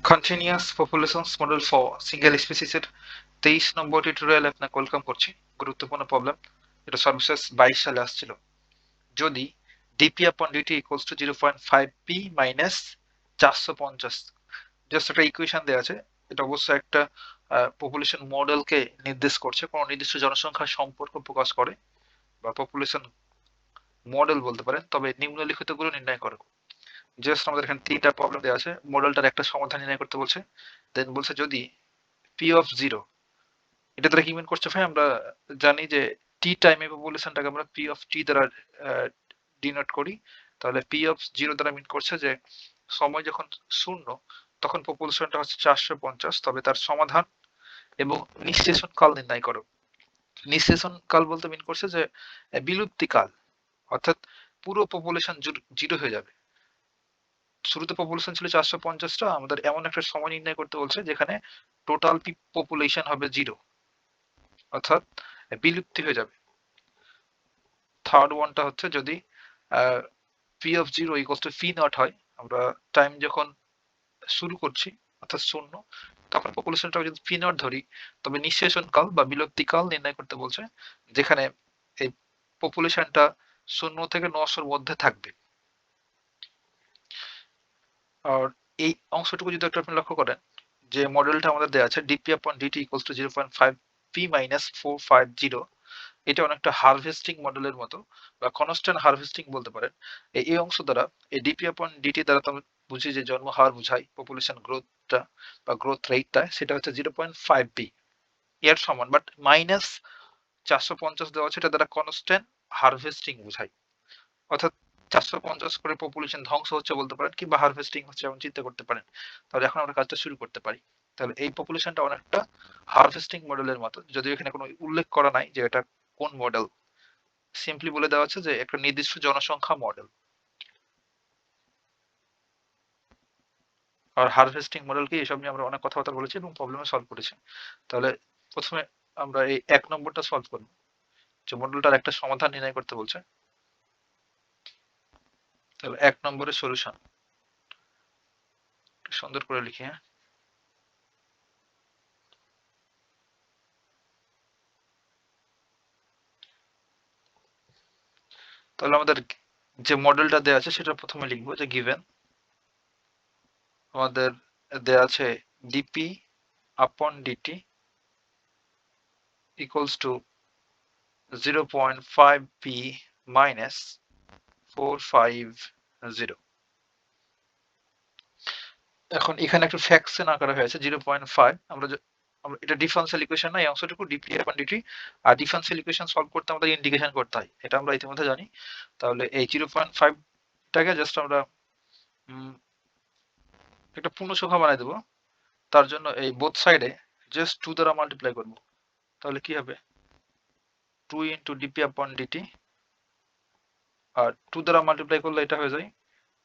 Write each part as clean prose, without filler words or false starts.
Continuous populations model for single স্পিসিসের 23 number টিউটোরিয়ালে আপনাকে ওয়েলকাম করছি। গুরুত্বপূর্ণ প্রবলেম, এটা সর্বশেষ 22 সালে আসছিল। যদি DP upon DT equals to 0.5 P minus 450, just একটা ইকুয়েশন দেওয়া আছে। এটা অবশ্যই একটা পপুলেশন মডেলকে নির্দেশ করছে, কোনো নির্দিষ্ট জনসংখ্যার সম্পর্ক প্রকাশ করে, বা পপুলেশন মডেল বলতে পারেন। তবে নিম্নলিখিত গুলো নির্ণয় করো। জাস্ট আমাদের এখানে তিনটা প্রবলেম দেওয়া আছে, মডেলটার একটা সমাধান নির্ণয় করতে বলছে। দেন বলছে যদি পি অফ জিরো, এটা দ্বারা কি মিন করছে ভাই, আমরা জানি যে টি টাইমে পপুলেশনটাকে আমরা পি অফ টি দ্বারা ডিনোট করি। তাহলে পি অফ জিরো দ্বারা মিন করছে যে সময় যখন শূন্য তখন পপুলেশনটা হচ্ছে 450, তবে তার সমাধান এবং নিঃশেষণ কাল নির্ণয় করো। নিঃশেষণ কাল বলতে মিন করছে যে বিলুপ্তি কাল, অর্থাৎ পুরো পপুলেশন জিরো হয়ে যাবে। শুরুতে পপুলেশন ছিল 450টা, আমাদের এমন একটা সময় নির্ণয় করতে বলছে যেখানে টোটাল পপুলেশন হবে জিরো, অর্থাৎ বিলুপ্তি হয়ে যাবে। থার্ড ওয়ানটা হচ্ছে যদি P of zero equal to P nought হয়, আমরা টাইম যখন শুরু করছি অর্থাৎ শূন্য, তখন পপুলেশনটা যদি পি নট ধরি, তবে নিঃশেষণ কাল বা বিলুপ্তি কাল নির্ণয় করতে বলছে, যেখানে এই পপুলেশনটা 0 থেকে 900-র মধ্যে থাকবে। আর এই অংশটুকু যদি একটু আপনি লক্ষ্য করেন, যে মডেলটা আমাদের দেওয়া আছে DP upon DT equals to 0.5 P minus 450, এটা অনেকটা হারভেস্টিং মডেলের মতো, বা কনস্ট্যান্ট হারভেস্টিং বলতে পারেন। এই অংশ দ্বারা, এই ডিপি আপন ডিটি দ্বারা তো আমরা বুঝি যে জন্ম হার বুঝাই, পপুলেশন গ্রোথটা বা গ্রোথ রেটটা, সেটা হচ্ছে 0.5 বি এর সমান, বাট মাইনাস 450 দেওয়া আছে, এটা দ্বারা কনস্ট্যান্ট হারভেস্টিং বুঝাই। অর্থাৎ 450 করে পপুলেশন ধ্বংস হচ্ছে বলতে পারেন, কিংবা হারভেস্টিং হচ্ছে এমন চিন্তা করতে পারেন। তাহলে এখন আমরা কাজটা শুরু করতে পারি। তাহলে এই পপুলেশনটা অনেকটা হারভেস্টিং মডেলের মতো, যদিও এখানে কোনো উল্লেখ করা নাই যে এটা কোন মডেল, সিম্পলি বলে দেওয়া আছে যে একটা নির্দিষ্ট জনসংখ্যা মডেল। আর হারভেস্টিং মডেল কি, এসব নিয়ে আমরা অনেক কথাবার্তা বলেছি এবং প্রবলেমে সলভ করেছি। তাহলে প্রথমে আমরা এই 1 নম্বরটা সলভ করব, যে মডেলটার একটা সমাধান নির্ণয় করতে বলছে। তাহলে 1 নম্বরের সলিউশন সুন্দর করে লিখি, হ্যাঁ। তাহলে আমাদের যে মডেলটা দেওয়া আছে সেটা প্রথমে লিখবো, যে গিভেন আমাদের দেওয়া আছে DP upon DT equals to 0.5 P minus 450। এখন এখানে একটা ফ্র্যাকশন আকারে হয়েছে 0.5। আমরা এটা ডিফারেন্সিয়াল ইকুয়েশন না, এই অংশটুকু ডিপি আপন ডিটি। আর ডিফারেন্সিয়াল ইকুয়েশন সলভ করতে আমাদের ইন্টিগ্রেশন করতে হয়, এটা আমরা ইতিমধ্যে জানি। তাহলে এই 0.5 টাকে জাস্ট আমরা একটা পূর্ণ সংখ্যা বানাই দেবো। তার জন্য এই বোথ সাইডে জাস্ট 2 দ্বারা মাল্টিপ্লাই করব। তাহলে কি হবে, 2 ইন্টু ডিপি আপন ডিটি, আর 2 দ্বারা মাল্টিপ্লাই করলে এটা হয়ে যায়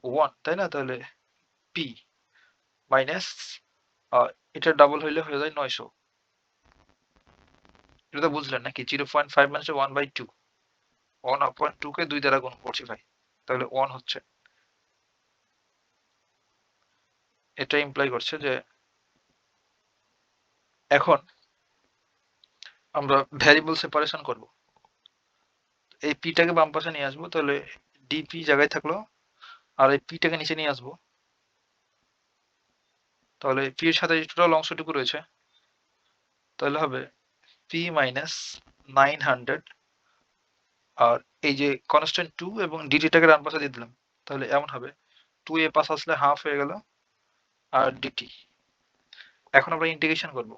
1, তাই না? তাহলে পি মাইনাস এটা ডাবল হইলে হয়ে যায় 900। এটা তো বুঝলেন নাকি? 0.5 মানে 1/2, 1/2 কে 2 দ্বারা গুণ করছি ভাই, তাহলে 1 হচ্ছে। এটা ইমপ্লাই করছে যে এখন আমরা ভ্যারিয়েবল সেপারেশন করব। এই পিটাকে বাম পাশে নিয়ে আসবো, তাহলে ডিপি জায়গায় থাকলো, আর এই পিটাকে নিচে নিয়ে আসবো। তাহলে পি এর সাথে টোটাল অংশটুকু রয়েছে, তাহলে হবে পি মাইনাস 900, আর এই যে কনস্ট্যান্ট 2 এবং ডিটিটাকে ডান পাশে দিয়ে দিলাম, তাহলে এমন হবে 2 এ পাশে আসলে হাফ হয়ে গেল, আর ডিটি। এখন আমরা ইন্টিগ্রেশন করব।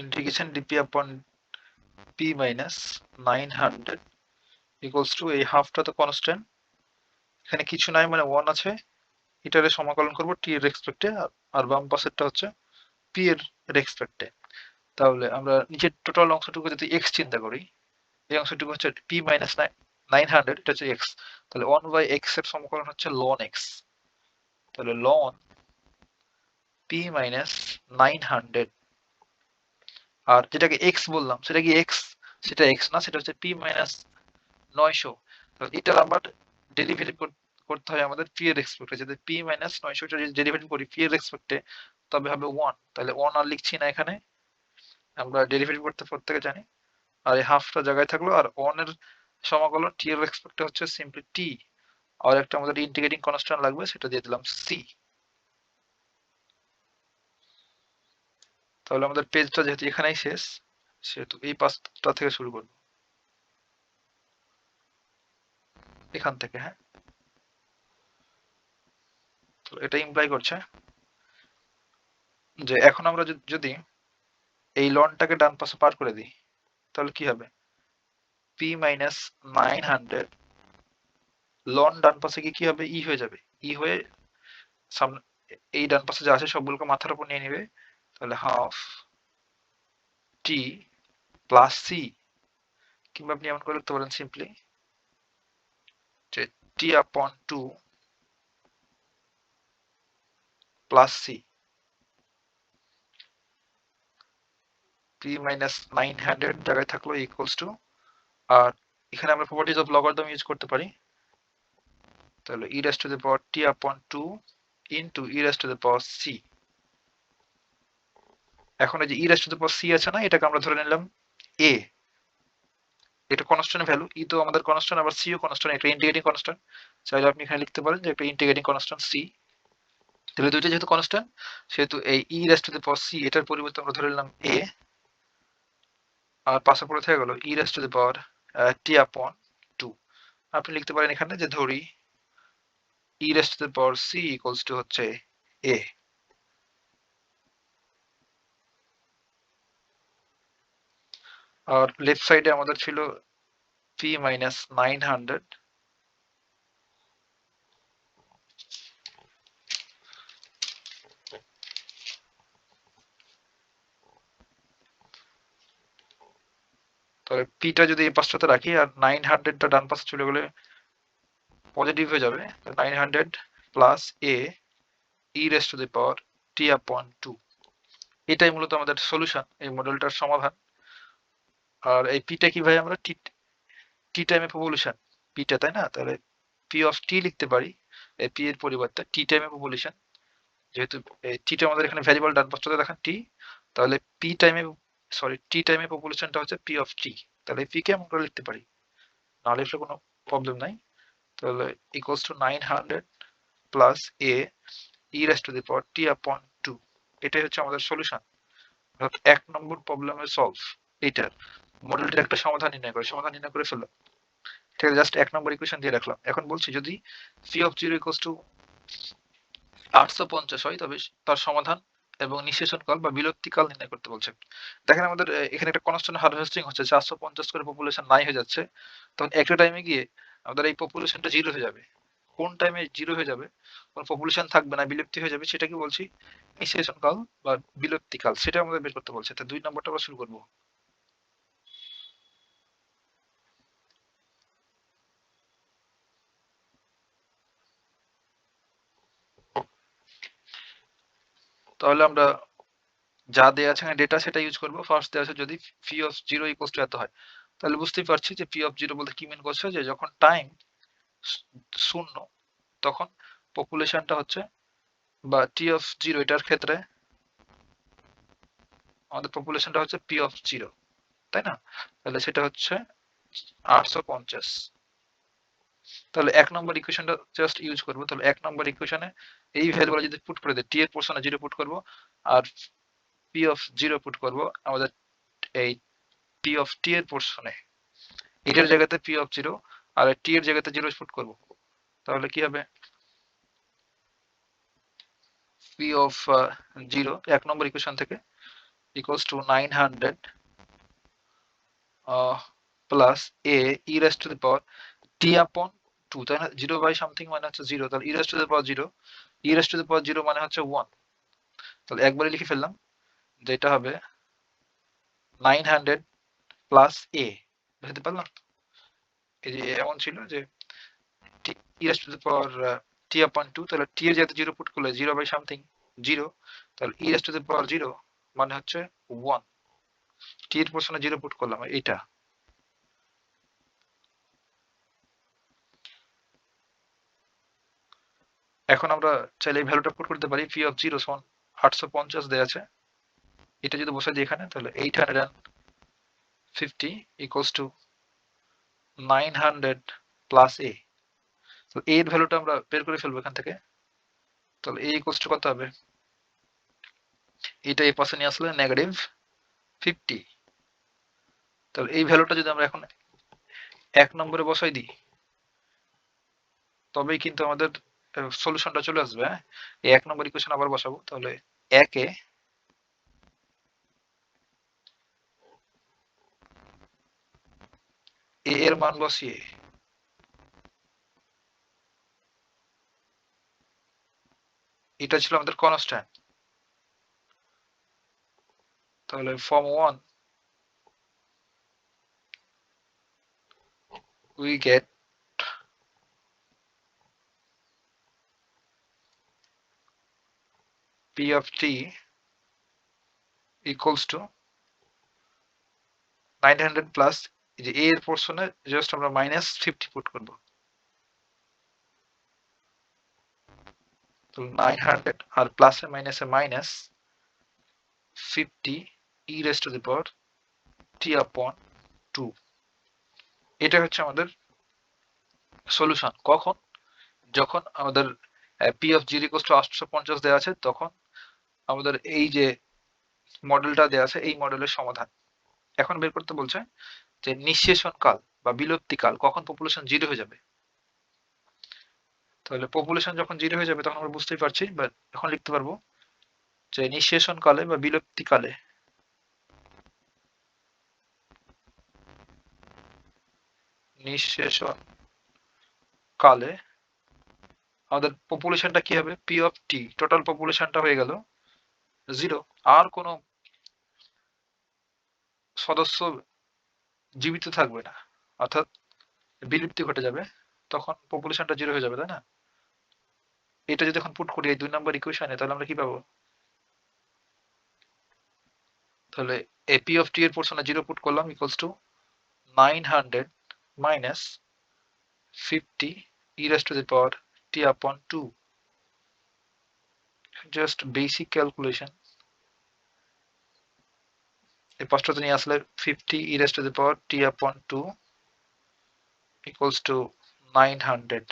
ইন্টিগ্রেশন ডিপি আপন পি মাইনাস 900 ইকুয়ালস টু, এই হাফটা তো কনস্ট্যান্ট, এখানে কিছু নাই মানে 1 আছে, এটারে সমাকলন করব টি এর রেসপেক্টে, আর বাম পাশেরটা হচ্ছে পি এর রেসপেক্টে। তাহলে আমরা নিচের টোটাল অংশটুকু যদি এক্স চিন্তা করি, এই অংশটুকু হচ্ছে পি মাইনাস 900, এটা হচ্ছে এক্স। তাহলে 1/x এর সমকলন হচ্ছে ln x। তাহলে ln পি মাইনাস 900, আর যেটাকে এক্স বললাম সেটা কি এক্স সেটা এক্স না, সেটা হচ্ছে পি মাইনাস 900। এটার আবার ডেরিভেটিভ করতে হয় আমাদের পি এর রেসপেক্টে। যদি পি মাইনাস 900 টা যদি ডেরিভেটিভ করি পি এর রেসপেক্টে তবে হবে 1। তাহলে 1 আর লিখছি না এখানে, আমরা ডেরিভেটিভ করতে প্রত্যেকে জানি। আর এই হাফটা জায়গায় থাকলো, আর 1 এর সমাকলন টি এর রেসপেক্টে হচ্ছে সিম্পলি টি। আর একটা আমাদের ইন্টিগ্রেটিং কনস্ট্যান্ট লাগবে, সেটা দিয়ে দিলাম সি। তাহলে আমাদের পেজটা যেহেতু এখানেই শেষ, সেহেতু এই পাঁচটা থেকে শুরু করব, এখান থেকে। হ্যাঁ, তো এটা ইমপ্লাই করছে যে এখন আমরা যদি এই লনটাকে ডান পাশে পার করে দিই তাহলে কি হবে, পি মাইনাস 900 লন ডান পাশে কি হবে, ই হয়ে যাবে। ই হয়ে সামনে এই ডান পাশে যা আছে সবগুলোকে মাথার উপর নিয়ে নিবে। তাহলে হাফ টি প্লাস সি, কিংবা আপনি এমন করে লিখতে পারেন সিম্পলি যে টি upon 2 plus C. P minus 900 জায়গায় থাকলো ইকুয়ালস টু, আর এখানে আমরা প্রপার্টিজ অফ লগারিদম ইউজ করতে পারি। তাহলে e raised to the power t upon 2 into e raised to the power c। এখন এই যে e raised to the power c আছে না, এটাকে আমরা ধরে নিলাম a। এটা কনস্ট্যান্ট ভ্যালু, ই তো আমাদের কনস্ট্যান্ট, আবার সি ও কনস্ট্যান্ট, একটা ইন্টিগ্রেটিং কনস্ট্যান্ট। চাইলে আপনি এখানে লিখতে পারেন যে একটা ইন্টিগ্রেটিং কনস্ট্যান্ট সি। তাহলে দুইটা যেহেতু কনস্ট্যান্ট, সেহেতু এই ই raised to the power c এটার পরিবর্তে আমরা ধরে নিলাম a, আর পাশে পড়ে থেকে গেল ই raised to the power t upon 2। আপনি লিখতে পারেন এখানে যে ধরি ই raised to the power c equals to হচ্ছে a। আর লেফট সাইডে আমাদের ছিল p minus 900 তাহলে পিটা যদি এই পাশটাতে রাখি আর 900টা ডান পাশে চলে গেলে পজিটিভ হয়ে যাবে। 900 plus a e raised to the power t upon 2। এটাই মূলত আমাদের সলিউশন, এই মডেলটার সমাধান। আর এই পিটা কি ভাই, আমরা টি টি টাইমে পপুলেশন পিটা, তাই না? তাহলে পি অফ টি লিখতে পারি এই পি এর পরিবর্তে টি টাইমে পপুলেশন। যেহেতু টিটা আমাদের এখানে ভ্যারিয়েবল ডান পাশটাতে দেখেন টি, তাহলে পি টাইমে টি টাইমে পপুলেশনটা হচ্ছে পি অফ টি। তাহলে পি কে আমরা লিখতে পারি, না লিখলে কোনো প্রবলেম নাই। তাহলে equals to 900 plus A E raise to the power T upon 2। এটাই হচ্ছে আমাদের সলিউশন, অর্থাৎ 1 নম্বর প্রবলেমের সলভ। এইটার মডেলটির একটা সমাধান নির্ণয় করে ফেললাম। ঠিক আছে, জাস্ট 1 নম্বর ইকুয়েশন দিয়ে রাখলাম। এখন বলছি যদি পি অফ 0 ইকুয়ালস টু 850 হয় তবে তার সমাধান এবং নিঃশেষণ কাল বা বিলুপ্তি কাল নির্ণয় করতে বলছে। দেখেন আমাদের এখানে একটা কনস্ট্যান্ট হারভেস্টিং হচ্ছে, 450 করে পপুলেশন নাই হয়ে যাচ্ছে। তখন একটা টাইমে গিয়ে আমাদের এই পপুলেশনটা জিরো হয়ে যাবে। কোন টাইমে জিরো হয়ে যাবে, কোন পপুলেশন থাকবে না, বিলুপ্তি হয়ে যাবে, সেটা কি বলছি নিঃশেষণ কাল বা বিলুপ্তি কাল, সেটা আমাদের বের করতে বলছে। তো 2 নম্বরটা আমরা শুরু করব। তাহলে আমরা যা দেয়া আছে ডেটা সেটা ইউজ করব। ফার্স্ট দেয়া আছে যদি পি অফ 0 ইকুয়ালস টু এত হয়, তাহলে বুঝতেই পারছি যে পি অফ 0 বলতে কি মিন করছে, যে যখন টাইম শূন্য তখন পপুলেশনটা হচ্ছে, বা টি অফ 0 এটার ক্ষেত্রে আমাদের পপুলেশনটা হচ্ছে পি অফ 0, তাই না? তাহলে সেটা হচ্ছে 850। তাহলে 1 নম্বর ইকুয়েশনটা জাস্ট ইউজ করব। তাহলে 1 নম্বর ইকুয়েশনে এই ভ্যালুগুলো যদি পুট করে দেই, টি এর পোরশনে 0 পুট করব, আর পি অফ 0 পুট করব আমাদের এই পি অফ টি এর পোরশনে। এটার জায়গাতে পি অফ 0 আর টি এর জায়গাতে 0 পুট করব। তাহলে কি হবে, পি অফ 0 1 নম্বর ইকুয়েশন থেকে equals to 900 plus A E raise to the power T upon 2, তাই না? 0 বাই সামথিং মানে হচ্ছে 0, তাহলে E raise to the power 0, E raise to the power 0 মানে হচ্ছে 1। তাহলে একবারে লিখে ফেললাম, যেটা হবে 900 প্লাস এ। বুঝতে পারলাম? এই যে এমন ছিল যে ই raise to the power T upon 2, তাহলে টি এর জায়গাতে 0 পুট করলে 0 বাই সামথিং 0, তাহলে E raise to the power 0 মানে হচ্ছে 1। টি এর পোরশনে 0 পুট করলাম, এইটা এখন আমরা চাইলে এই ভ্যালুটা পুট করতে পারি, পি অফ 0 সমান 850 দেয়া আছে, এটা যদি বসাই দিই এখানে, তাহলে 850 ইকুয়ালস টু 900 প্লাস এ। তো এর ভ্যালুটা আমরা বের করে ফেলবো এখান থেকে। তাহলে এ ইকুয়ালস টু কত হবে, এটা এই পাশে নিয়ে আসলে -50। তাহলে এই ভ্যালুটা যদি আমরা এখন 1 নম্বরে বসাই দিই, তবেই কিন্তু আমাদের সলিউশনটা চলে আসবে। হ্যাঁ, এই 1 নম্বর ইকুয়েশন আবার বসাবো। তাহলে 1 এ এ এর মান বসিয়ে এটা ছিল আমাদের কনস্ট্যান্ট। তাহলে form 1 we get p of t equals to 900 plus এই যে a এর পোরশনে জাস্ট আমরা -50 পুট করব। তো 900 আর প্লাসে মাইনাসে minus 50 e raised to the power t upon 2। এটা হচ্ছে আমাদের সলিউশন। কখন? যখন আমাদের p of 0 equals to 850 দেওয়া আছে, তখন আমাদের এই যে মডেলটা দেওয়া আছে, এই মডেলের সমাধান। এখন বের করতে বলছে যে নিঃশেষণ কাল বা বিলুপ্তি কাল, কখন পপুলেশন 0 হয়ে যাবে। তাহলে পপুলেশন যখন 0 হয়ে যাবে তখন আমরা বুঝতেই পারছি, বা এখন লিখতে পারবো যে নিঃশেষণ কালে বা বিলুপ্তি কালে নিঃশেষণ কালে আমাদের পপুলেশনটা কি হবে, পি অফ টি, টোটাল পপুলেশনটা হয়ে গেল 0। আর কোনো সদস্য জীবিত থাকবে না, অর্থাৎ বিলুপ্তি ঘটে যাবে, তখন পপুলেশনটা 0 হয়ে যাবে, তাই না? এটা যদি এখন পুট করি এই 2 নম্বর ইকুয়েশনে, তাহলে আমরা কি পাবো? তাহলে এ পি অফ টি এর পোরশনে 0 পুট করলাম equals to 900 minus 50 e raised to the power t upon 2, just basic calculation। এই পাঁচটাতে নিয়ে আসলে 50 e raised to the power t upon 2 equals to 900।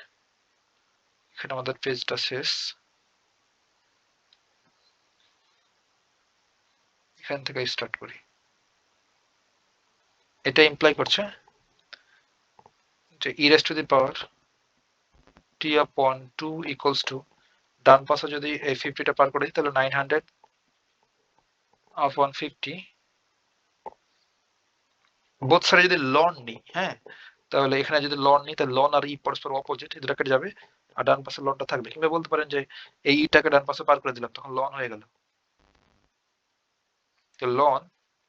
এখানে আমাদের পেজটা শেষ, এখান থেকে স্টার্ট করি। এটা ইমপ্লাই করছে যে e raised to the power t upon 2 equals to, ডান পাশে যদি এই 50টা পার করি তাহলে 900 upon 50, বোথ সাইডে যদি লন নিই, হ্যাঁ, তাহলে এখানে যদি লন নিই তাহলে লন আর ই পরস্পর অপোজিট, এই দুটো কেটে যাবে আর ডান পাশে লনটা থাকবে। কিংবা বলতে পারেন যে এই ইটাকে ডান পাশে পার করে দিলাম, তখন লন হয়ে গেল। তো লন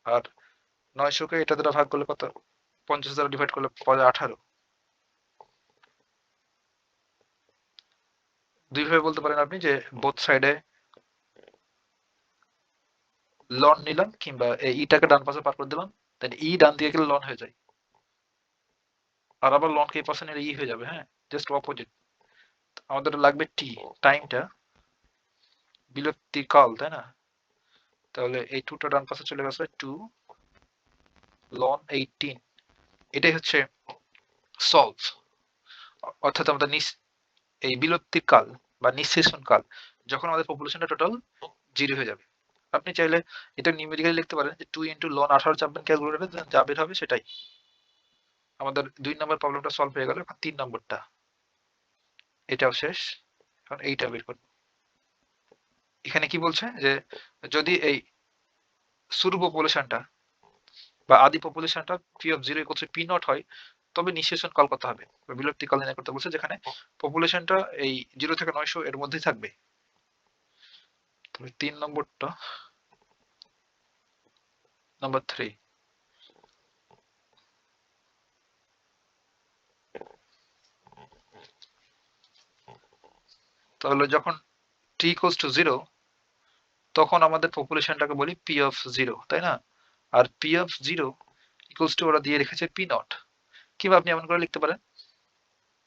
আর 900 কে এটা দ্বারা ভাগ করলে কত, 50 দ্বারা ডিভাইড করলে পাওয়া যায় 18। দুইভাবে বলতে পারেন আপনি যে বোথ সাইডে লন নিলাম, কিংবা এই ইটাকে ডান পাশে পার করে দিলাম, তাহলে ই ডান দিকে গেলে লন হয়ে যায়, আর আবার লন কে এই পাশে নিলে ই হয়ে যাবে। হ্যাঁ, জাস্ট অপোজিট। আমাদের লাগবে টি, টাইমটা, বিলুপ্তি কাল, তাই না? তাহলে এই 2টা ডান পাশে চলে গেছে, 2 লন 18। এটাই হচ্ছে সলভ। অর্থাৎ আমাদের এই বিলুপ্তির কাল বা নিঃশেষণ কাল, যখন আমাদের পপুলেশনটা টোটাল 0 হয়ে যাবে। আপনি চাইলে এটা নিউমেরিক্যালি লিখতে পারেন যে 2 ইনটু লন 18 চাপবেন ক্যালকুলেটরে, যা বের হবে সেটাই। আমাদের 2 নম্বর প্রবলেমটা সলভ হয়ে গেল। এখন 3 নম্বরটা, এটাও শেষ। এখন এইটা বের করব। এখানে কি বলছে যে যদি এই শুরু পপুলেশনটা বা আদি পপুলেশনটা P of 0 equal to P nought হয়, তবে নিঃশেষণ কাল কত হবে বা বিলুপ্তি কাল নির্ণয় করতে বলছে, যেখানে পপুলেশনটা এই 0 থেকে 900 এর মধ্যেই থাকবে। তবে 3 নম্বরটা, নাম্বার 3, তাহলে যখন t equals to 0, তখন আমাদের পপুলেশনটাকে বলি p of 0, তাই না? আর p of 0 equals to ওরা দিয়ে রেখেছে p নট। কিংবা আপনি এমন করে লিখতে পারেন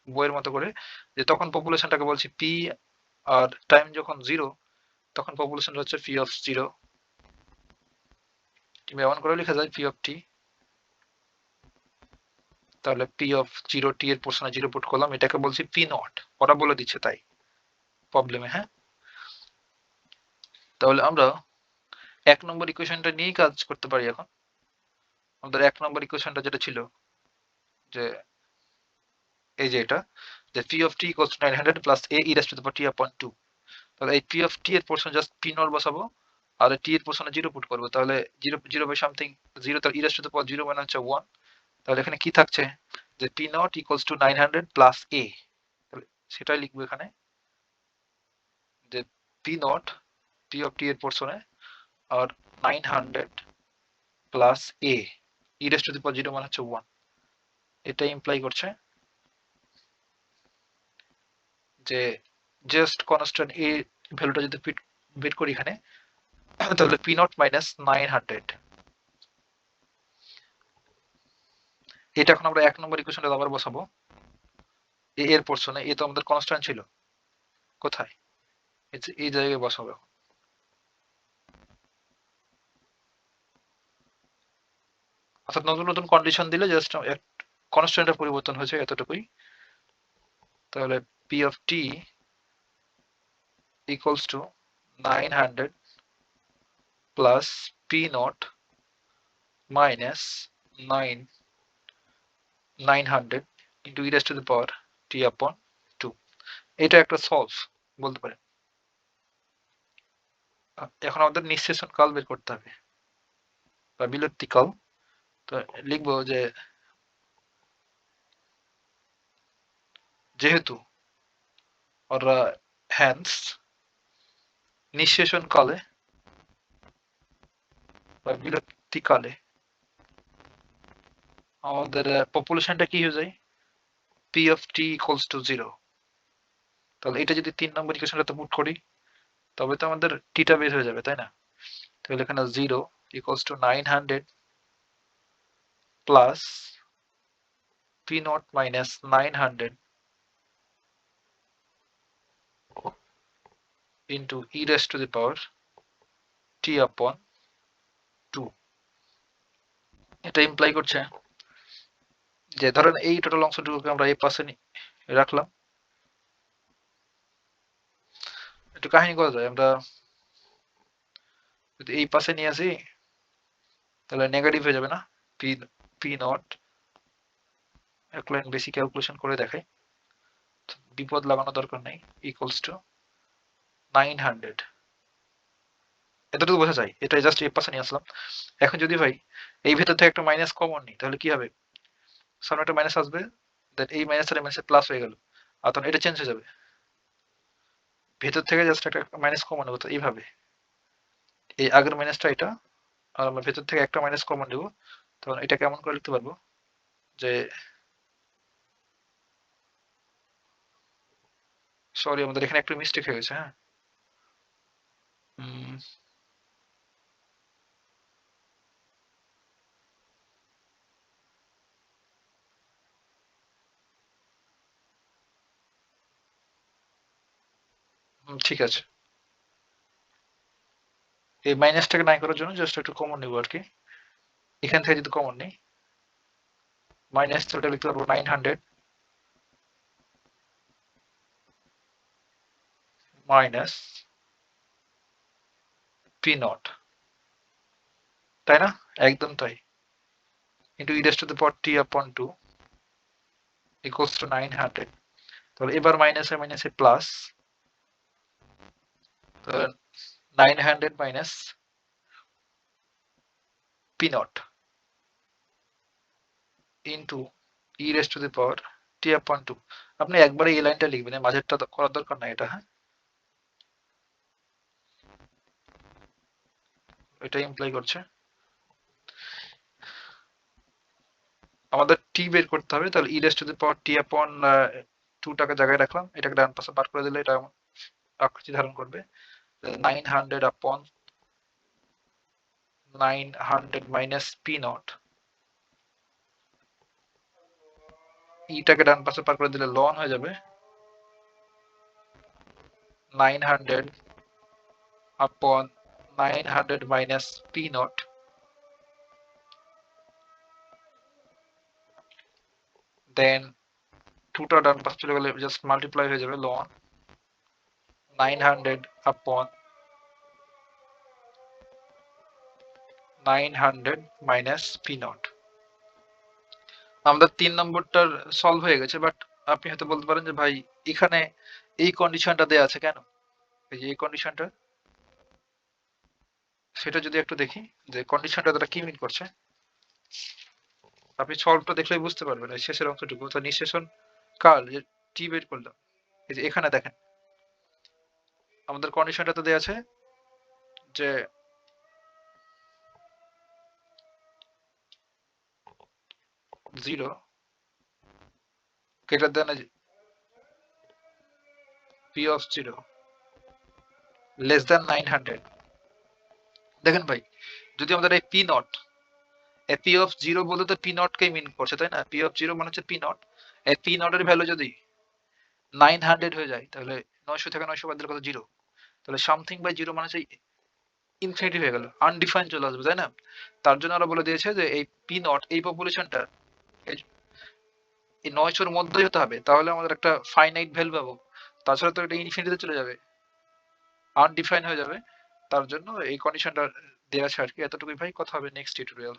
বইয়ের মতো করে, যে তখন পপুলেশনটাকে বলছি p আর টাইম যখন 0 তখন পপুলেশন হচ্ছে পি অফ 0। এমন করে লেখা যায় পি অফ টি, তাহলে পি অফ 0 টি এর পোর্শনে 0 পুট করলাম, এটাকে বলছি পি নট, ওরা বলে দিচ্ছে তাই প্রবলেমে। হ্যাঁ, তাহলে আমরা 1 নম্বর ইকুয়েশনটা নিয়েই কাজ করতে পারি। এখন আমাদের 1 নম্বর ইকুয়েশনটা যেটা ছিল যে এই যে এটা, যে P of T equals to 900 plus A E raise to the power T upon 2। তাহলে এই পি অফ টি এর পোর্শন জাস্ট পি নট বসাবো, আর টি এর পোর্শনে 0 পুট করবো, তাহলে 0 0 বাই সামথিং 0, তার E raise to the power 0 মানে হচ্ছে 1। তাহলে এখানে কি থাকছে যে P nought equals to 900 plus A, তাহলে সেটাই লিখবো এখানে যে P nought P of T এর পোর্শনে আর 900 plus A E raise to the power 0 মানে হচ্ছে 1। এটা ইমপ্লাই করছে যে জাস্ট কনস্ট্যান্ট এ ভ্যালুটা যদি বের করি এখানে, তাহলে পি নট মাইনাস 900, এটা এখন আমরা 1 নম্বর ইকুয়েশনটা আবার বসাবো। এ এর পোর্শনে এ তো আমাদের কনস্ট্যান্ট ছিল, কোথায়, এই জায়গায় বসাবো এখন। অর্থাৎ নতুন নতুন কন্ডিশন দিলে জাস্ট কনস্ট্যান্টের পরিবর্তন হয়েছে এতটুকুই। তাহলে P of T equals to 900 plus P nought minus 900 into E raise to the power T upon 2। এটা একটা সলভ বলতে পারেন। এখন আমাদের নিঃশেষণ কাল বের করতে হবে বা বিলুপ্তি কাল। তো লিখবো যে যেহেতু ওরা হ্যান্স নিঃশেষণ কালে বা বিলুপ্তি কালে আমাদের পপুলেশনটা কি হয়ে যায়, P of T equals two 0। তাহলে এটা যদি 3 নম্বর ইকুয়েশনটাতে পুট করি তবে তো আমাদের টিটা বের হয়ে যাবে, তাই না? তাহলে এখানে 0 equals to 900 plus P nought minus 900 into E raise to the power T upon 2। এটা ইমপ্লাই করছে যে ধরেন এই টোটাল অংশটুকুকে আমরা এই পাশে রাখলাম। একটু কাহিনী করা যায়, আমরা যদি এই পাশে নিয়ে আসি তাহলে নেগেটিভ হয়ে যাবে না, পি পি নট এক লাইন বেশি ক্যালকুলেশন করে দেখাই, বিপদ লাগানো দরকার নেই, ইকুয়ালস টু 900। এতটুকু বোঝা যায়, এটা জাস্ট এই পাশে নিয়ে আসলাম। এখন যদি ভাই এই ভেতর থেকে একটা মাইনাস কমন নিই তাহলে কি হবে, সামনে একটা মাইনাস আসবে, দেন এই মাইনাস আর মাইনাসে প্লাস হয়ে গেল, আর তখন এটা চেঞ্জ হয়ে যাবে। ভেতর থেকে জাস্ট একটা মাইনাস কমন নেবো, তো এইভাবে এই আগের মাইনাসটা এটা, আর আমরা ভেতর থেকে একটা মাইনাস কমন নেবো, তখন এটা কেমন করে লিখতে পারবো যে, সরি আমাদের এখানে একটু মিস্টেক হয়ে গেছে। হ্যাঁ, ঠিক আছে। এই মাইনাসটাকে নাই করার জন্য জাস্ট একটু কমন নেবো আর কি। এখান থেকে যদি কমন নেই, মাইনাস ওটা লিখতে পারবো 900 মাইনাস পি নট, তাই না? একদম তাই, into E raise to the power T upon 2 equals to 900। তাহলে এবার মাইনাসে মাইনাসে plus, 900 minus P nought into E raise to the power T upon 2। আপনি একবারে এই লাইনটা লিখবেন, মাঝেরটা করার দরকার নাই এটা। হ্যাঁ, এটা ইমপ্লাই করছে আমাদের টি বের করতে হবে। তাহলে ই raise to the power T upon 2 টাকে জায়গায় রাখলাম, এটাকে ডান পাশে বার করে দিলে এটা আকৃতি ধারণ করবে 900 আপন 900 মাইনাস পি নট, ইটাকে ডান পাশে পার করে দিলে লন হয়ে যাবে 900 upon 900 minus p naught, then 2টা ডান পাশে চলে গেলে জাস্ট মাল্টিপ্লাই হয়ে যাবে ln 900 upon 900 minus p naught। আমাদের 3 নম্বরটার সলভ হয়ে গেছে, বাট আপনি হয়তো বলতে পারেন যে ভাই এখানে এই কন্ডিশনটা দেয়া আছে কেন? এই যে এই কন্ডিশনটা, সেটা যদি একটু দেখি যে কন্ডিশনটা দ্বারা কি মিন করছে। আপনি সলভটা দেখলেই বুঝতে পারবেন। এই শেষের অংশটুকু তো নিঃশেষণ কাল যে টি বের করলাম, এই যে এখানে দেখেন আমাদের কন্ডিশনটা তো দেয়া আছে যে zero greater than P of zero less than 900। দেখেন ভাই, যদি আমাদের এই P nought, P of zero বলতে তো পি নট কে মিন করছে, তাই না? পি অফ জিরো মানে হচ্ছে পি নট। এই পি নট এর ভ্যালু যদি 900 হয়ে যায়, তাহলে 900 থেকে 900 বাদ দিলে কত? জিরো। তাহলে সামথিং বাই জিরো মানে হচ্ছে ইনফিনিটি হয়ে গেল, আনডিফাইন্ড চলে আসবে, তাই না? তার জন্য ওরা বলে দিয়েছে যে এই পি নট, এই পপুলেশনটা এই 900 এর মধ্যেই হতে হবে, তাহলে আমাদের একটা ফাইনাইট ভ্যালু পাবো। তাছাড়া তো এটা ইনফিনিটিতে চলে যাবে, আনডিফাইন হয়ে যাবে। তার জন্য এই কন্ডিশনটা দেওয়া আছে আর কি। এতটুকুই ভাই, কথা হবে নেক্সট টিউটোরিয়াল।